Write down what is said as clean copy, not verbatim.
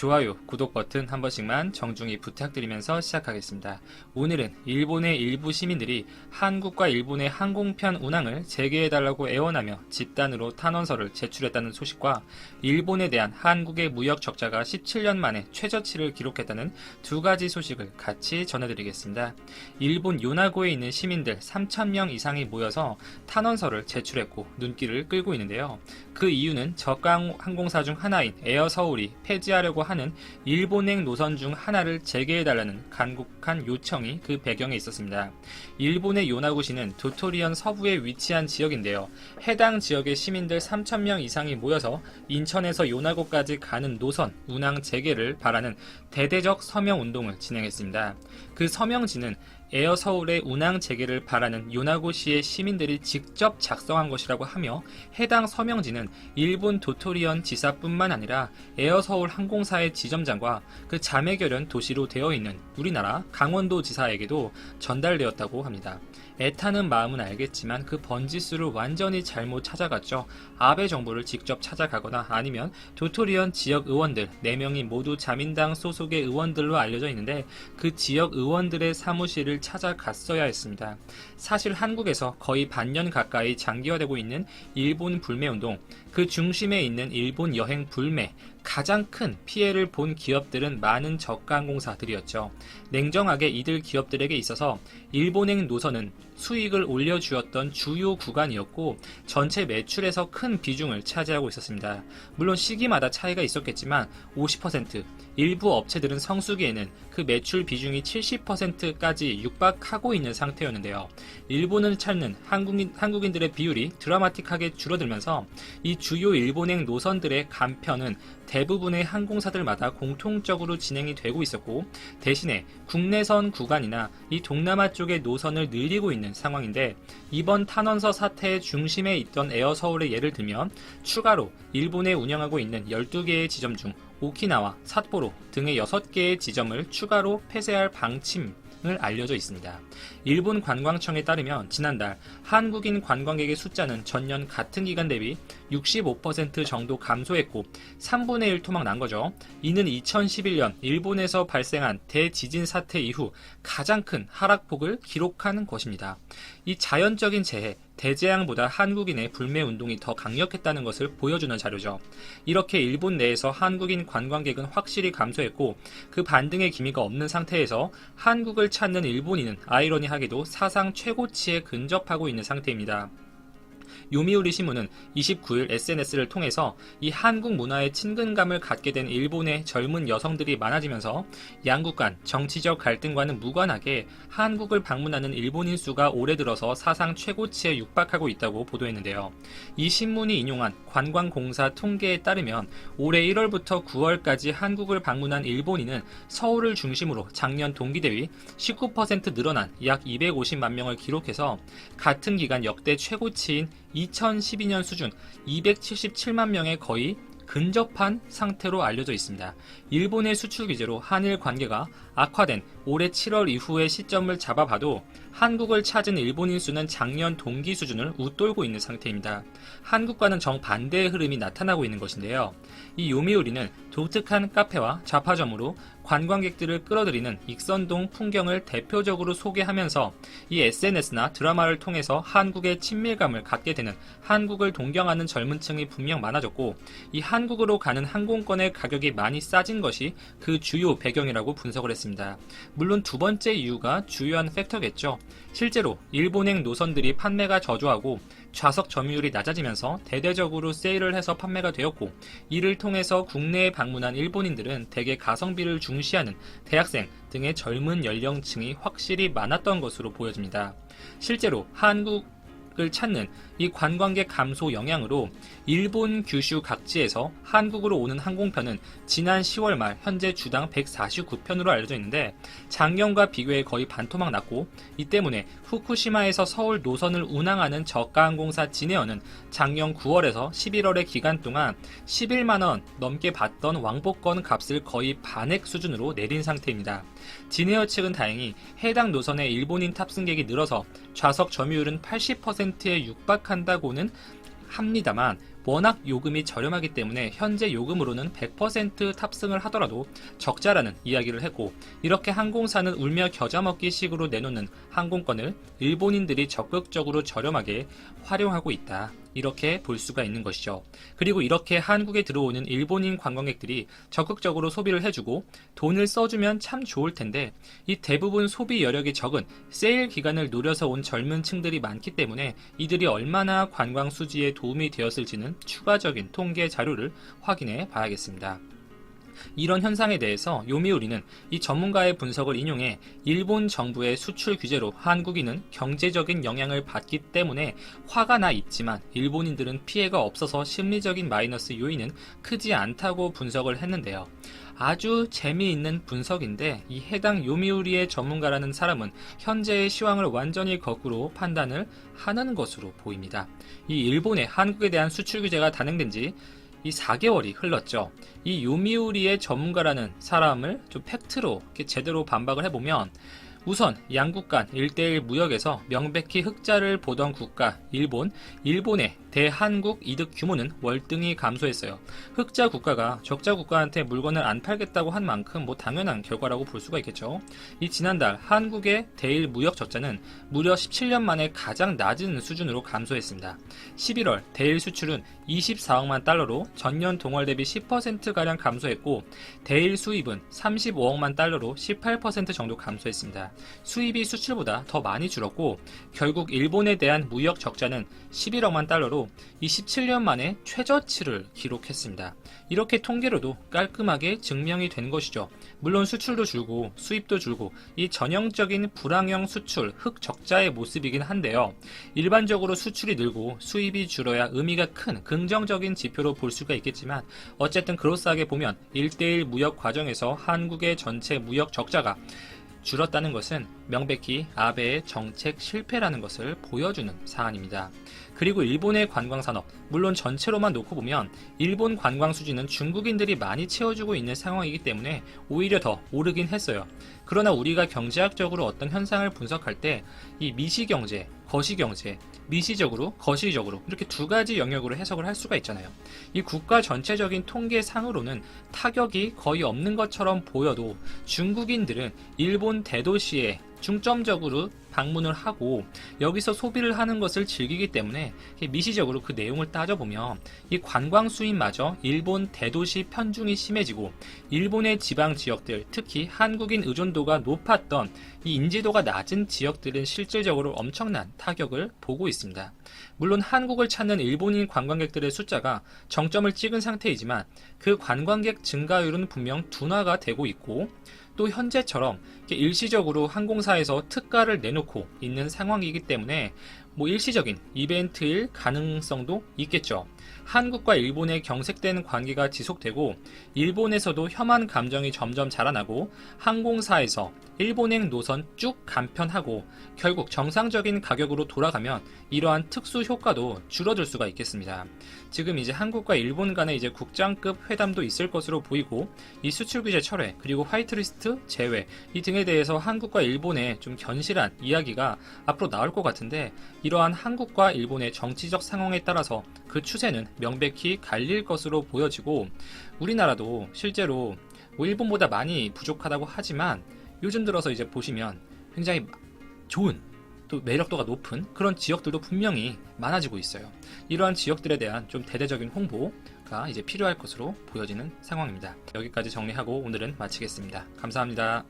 좋아요, 구독 버튼 한 번씩만 정중히 부탁드리면서 시작하겠습니다. 오늘은 일본의 일부 시민들이 한국과 일본의 항공편 운항을 재개해달라고 애원하며 집단으로 탄원서를 제출했다는 소식과 일본에 대한 한국의 무역 적자가 17년 만에 최저치를 기록했다는 두 가지 소식을 같이 전해드리겠습니다. 일본 요나고에 있는 시민들 3,000명 이상이 모여서 탄원서를 제출했고 눈길을 끌고 있는데요. 그 이유는 저가 항공사 중 하나인 에어서울이 폐지하려고 하는 일본행 노선 중 하나를 재개해달라는 간곡한 요청이 그 배경에 있었습니다. 일본의 요나구시는 도토리현 서부에 위치한 지역인데요. 해당 지역의 시민들 3,000명 이상이 모여서 인천에서 요나구까지 가는 노선 운항 재개를 바라는 대대적 서명운동을 진행했습니다. 그 서명지는 에어서울의 운항 재개를 바라는 요나고시의 시민들이 직접 작성한 것이라고 하며 해당 서명지는 일본 도토리현 지사뿐만 아니라 에어서울 항공사의 지점장과 그 자매결연 도시로 되어 있는 우리나라 강원도 지사에게도 전달되었다고 합니다. 애타는 마음은 알겠지만 그 번지수를 완전히 잘못 찾아갔죠. 아베 정부를 직접 찾아가거나 아니면 도토리현 지역 의원들 4명이 모두 자민당 소속의 의원들로 알려져 있는데 그 지역 의원들의 사무실을 찾아갔어야 했습니다. 사실 한국에서 거의 반년 가까이 장기화되고 있는 일본 불매운동, 그 중심에 있는 일본 여행 불매, 가장 큰 피해를 본 기업들은 많은 저가항공사들이었죠. 냉정하게 이들 기업들에게 있어서 일본행 노선은 수익을 올려주었던 주요 구간이었고 전체 매출에서 큰 비중을 차지하고 있었습니다. 물론 시기마다 차이가 있었겠지만 50%, 일부 업체들은 성수기에는 그 매출 비중이 70%까지 육박하고 있는 상태였는데요. 일본을 찾는 한국인들의 비율이 드라마틱하게 줄어들면서 이 주요 일본행 노선들의 간편은 대부분의 항공사들마다 공통적으로 진행이 되고 있었고 대신에 국내선 구간이나 이 동남아 쪽의 노선을 늘리고 있는 상황인데 이번 탄원서 사태의 중심에 있던 에어서울의 예를 들면 추가로 일본에 운영하고 있는 12개의 지점 중 오키나와 삿포로 등의 6개의 지점을 추가로 폐쇄할 방침을 알려져 있습니다. 일본 관광청에 따르면 지난달 한국인 관광객의 숫자는 전년 같은 기간 대비 65% 정도 감소했고 3분의 1 토막 난 거죠. 이는 2011년 일본에서 발생한 대지진 사태 이후 가장 큰 하락폭을 기록한 것입니다. 이 자연적인 재해, 대재앙보다 한국인의 불매운동이 더 강력했다는 것을 보여주는 자료죠. 이렇게 일본 내에서 한국인 관광객은 확실히 감소했고 그 반등의 기미가 없는 상태에서 한국을 찾는 일본인은 아이러니하게도 사상 최고치에 근접하고 있는 상태입니다. 요미우리 신문은 29일 SNS를 통해서 이 한국 문화에 친근감을 갖게 된 일본의 젊은 여성들이 많아지면서 양국 간 정치적 갈등과는 무관하게 한국을 방문하는 일본인 수가 올해 들어서 사상 최고치에 육박하고 있다고 보도했는데요. 이 신문이 인용한 관광공사 통계에 따르면 올해 1월부터 9월까지 한국을 방문한 일본인은 서울을 중심으로 작년 동기 대비 19% 늘어난 약 250만 명을 기록해서 같은 기간 역대 최고치인 2012년 수준 277만 명에 거의 근접한 상태로 알려져 있습니다. 일본의 수출 규제로 한일 관계가 악화된 올해 7월 이후의 시점을 잡아봐도 한국을 찾은 일본인 수는 작년 동기 수준을 웃돌고 있는 상태입니다. 한국과는 정반대의 흐름이 나타나고 있는 것인데요. 이 요미우리는 독특한 카페와 잡화점으로 관광객들을 끌어들이는 익선동 풍경을 대표적으로 소개하면서 이 SNS나 드라마를 통해서 한국의 친밀감을 갖게 되는 한국을 동경하는 젊은 층이 분명 많아졌고 이 한국으로 가는 항공권의 가격이 많이 싸진 것이 그 주요 배경이라고 분석을 했습니다. 물론 두 번째 이유가 주요한 팩터겠죠. 실제로 일본행 노선들이 판매가 저조하고 좌석 점유율이 낮아지면서 대대적으로 세일을 해서 판매가 되었고 이를 통해서 국내에 방문한 일본인들은 대개 가성비를 중시하는 대학생 등의 젊은 연령층이 확실히 많았던 것으로 보여집니다. 실제로 한국을 찾는 이 관광객 감소 영향으로 일본 규슈 각지에서 한국으로 오는 항공편은 지난 10월 말 현재 주당 149편으로 알려져 있는데 작년과 비교해 거의 반토막 났고 이 때문에 후쿠시마에서 서울 노선을 운항하는 저가항공사 진에어는 작년 9월에서 11월의 기간 동안 11만원 넘게 받던 왕복권 값을 거의 반액 수준으로 내린 상태입니다. 진에어 측은 다행히 해당 노선의 일본인 탑승객이 늘어서 좌석 점유율은 80%에 육박한다고는 합니다만 워낙 요금이 저렴하기 때문에 현재 요금으로는 100% 탑승을 하더라도 적자라는 이야기를 했고, 이렇게 항공사는 울며 겨자 먹기 식으로 내놓는 항공권을 일본인들이 적극적으로 저렴하게 활용하고 있다, 이렇게 볼 수가 있는 것이죠. 그리고 이렇게 한국에 들어오는 일본인 관광객들이 적극적으로 소비를 해주고 돈을 써주면 참 좋을 텐데, 이 대부분 소비 여력이 적은 세일 기간을 노려서 온 젊은 층들이 많기 때문에 이들이 얼마나 관광 수지에 도움이 되었을지는 추가적인 통계 자료를 확인해 봐야겠습니다. 이런 현상에 대해서 요미우리는 이 전문가의 분석을 인용해 일본 정부의 수출 규제로 한국인은 경제적인 영향을 받기 때문에 화가 나 있지만 일본인들은 피해가 없어서 심리적인 마이너스 요인은 크지 않다고 분석을 했는데요. 아주 재미있는 분석인데, 이 해당 요미우리의 전문가라는 사람은 현재의 시황을 완전히 거꾸로 판단을 하는 것으로 보입니다. 이 일본의 한국에 대한 수출 규제가 단행된 지 이 4개월이 흘렀죠. 이 요미우리의 전문가라는 사람을 좀 팩트로 이렇게 제대로 반박을 해보면, 우선 양국 간 1대1 무역에서 명백히 흑자를 보던 국가 일본의 대한국 이득 규모는 월등히 감소했어요. 흑자 국가가 적자 국가한테 물건을 안 팔겠다고 한 만큼 당연한 결과라고 볼 수가 있겠죠. 이 지난달 한국의 대일 무역 적자는 무려 17년 만에 가장 낮은 수준으로 감소했습니다. 11월 대일 수출은 24억만 달러로 전년 동월 대비 10%가량 감소했고, 대일 수입은 35억만 달러로 18% 정도 감소했습니다. 수입이 수출보다 더 많이 줄었고, 결국 일본에 대한 무역 적자는 11억만 달러로 27년 만에 최저치를 기록했습니다. 이렇게 통계로도 깔끔하게 증명이 된 것이죠. 물론 수출도 줄고 수입도 줄고 이 전형적인 불황형 수출 흑적자의 모습이긴 한데요. 일반적으로 수출이 늘고 수입이 줄어야 의미가 큰 긍정적인 지표로 볼 수가 있겠지만, 어쨌든 그로싸하게 보면 1대1 무역 과정에서 한국의 전체 무역 적자가 줄었다는 것은 명백히 아베의 정책 실패라는 것을 보여주는 사안입니다. 그리고 일본의 관광산업, 물론 전체로만 놓고 보면 일본 관광 수지는 중국인들이 많이 채워주고 있는 상황이기 때문에 오히려 더 오르긴 했어요. 그러나 우리가 경제학적으로 어떤 현상을 분석할 때 이 미시경제, 거시경제, 미시적으로, 거시적으로 이렇게 두 가지 영역으로 해석을 할 수가 있잖아요. 이 국가 전체적인 통계상으로는 타격이 거의 없는 것처럼 보여도 중국인들은 일본 대도시에 중점적으로 방문을 하고 여기서 소비를 하는 것을 즐기기 때문에 미시적으로 그 내용을 따져보면 이 관광 수입마저 일본 대도시 편중이 심해지고, 일본의 지방 지역들, 특히 한국인 의존도가 높았던 이 인지도가 낮은 지역들은 실질적으로 엄청난 타격을 보고 있습니다. 물론 한국을 찾는 일본인 관광객들의 숫자가 정점을 찍은 상태이지만 그 관광객 증가율은 분명 둔화가 되고 있고, 또 현재처럼 일시적으로 항공사에서 특가를 내놓고 있는 상황이기 때문에 일시적인 이벤트일 가능성도 있겠죠. 한국과 일본의 경색된 관계가 지속되고 일본에서도 혐한 감정이 점점 자라나고 항공사에서 일본행 노선 쭉 간편하고 결국 정상적인 가격으로 돌아가면 이러한 특수 효과도 줄어들 수가 있겠습니다. 지금 이제 한국과 일본 간에 이제 국장급 회담도 있을 것으로 보이고, 이 수출 규제 철회 그리고 화이트리스트 제외 이 등에 대해서 한국과 일본의 좀 견실한 이야기가 앞으로 나올 것 같은데, 이러한 한국과 일본의 정치적 상황에 따라서 그 추세는 명백히 갈릴 것으로 보여지고, 우리나라도 실제로 일본보다 많이 부족하다고 하지만 요즘 들어서 이제 보시면 굉장히 좋은, 또 매력도가 높은 그런 지역들도 분명히 많아지고 있어요. 이러한 지역들에 대한 좀 대대적인 홍보가 이제 필요할 것으로 보여지는 상황입니다. 여기까지 정리하고 오늘은 마치겠습니다. 감사합니다.